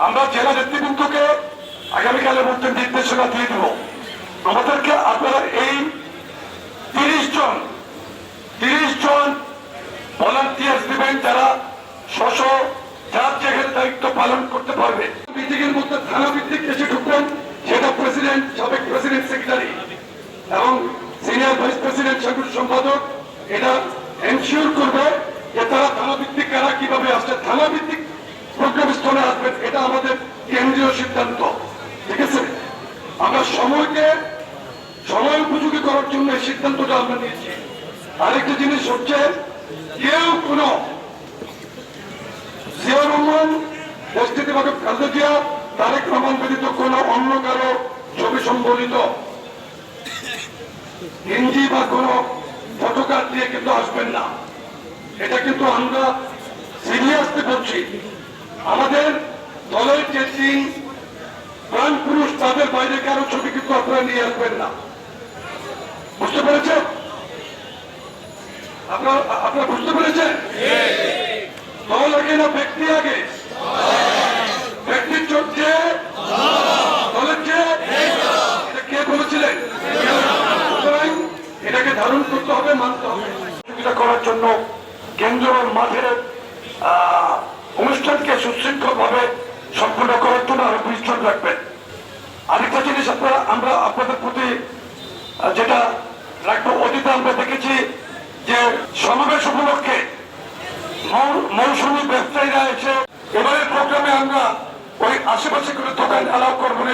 আমরা জেলা নেতৃবৃন্দকে আগামীকালের মধ্যে নির্দেশনা দিয়ে দেব। আমাদেরকে আপনারা এই 30 জন ভলান্টিয়ার্স দিবেন, যারা স্ব যার জায়গার দায়িত্ব পালন করতে পারবে। মিটিং এর মধ্যে থানা ভিত্তিক এসে ঢুকবেন, সেটা প্রেসিডেন্ট, সাবেক প্রেসিডেন্ট, সেক্রেটারি এবং সিনিয়র ভাইস প্রেসিডেন্ট, সাংগঠনিক সম্পাদক এটা এনশিওর করবে যে তারা থানা ভিত্তিক কারা কিভাবে আসছে, থানা ভিত্তিক প্রোগ্রাম স্থলে আসবেন। এটা আমাদের কেন্দ্রীয় সিদ্ধান্ত, ঠিক আছে? আমরা সময় উপযোগী করার জন্য এই সিদ্ধান্তটা আমরা নিয়েছি। আরেকটা জিনিস হচ্ছে, কেউ কোন জিয়া রহমান, দেশটিতে খালেদা জিয়া, তারেক রহমান ব্যতীত কোন অন্য কারো ছবি সম্বলিত হিন্দি বা কোন ফটোকার্ড দিয়ে কিন্তু আসবেন না। এটা কিন্তু আমরা সিরিয়াসলি বলছি। আমাদের দলের যে 3 প্রাণ পুরুষ, তাদের বাইরে কারো ছবি কিন্তু আপনারা নিয়ে আসবেন না। বুঝতে পেরেছেন? আপনারা বুঝতে পেরেছেন? দল আগে না ব্যক্তি আগে? ব্যক্তির চোখে দলের চেয়ে, এটা কে বলেছিলেন? সুতরাং এটাকে ধারণ করতে হবে, মানতে হবে। সহযোগিতা করার জন্য কেন্দ্র মাঠের অনুষ্ঠানকে সুশৃঙ্খল ভাবে সম্পন্ন করার জন্য আরো 20 জন রাখবেন। আরেকটা জিনিস আমরা আপনাদের প্রতি যেটা রাখবো, অতীতে আমরা দেখেছি যে সমাবেশ উপলক্ষে মৌসুমী ব্যবসায়ীরা এসে, এবারের প্রোগ্রামে আমরা ওই আশেপাশে করে দোকান অ্যালাউ করবো না।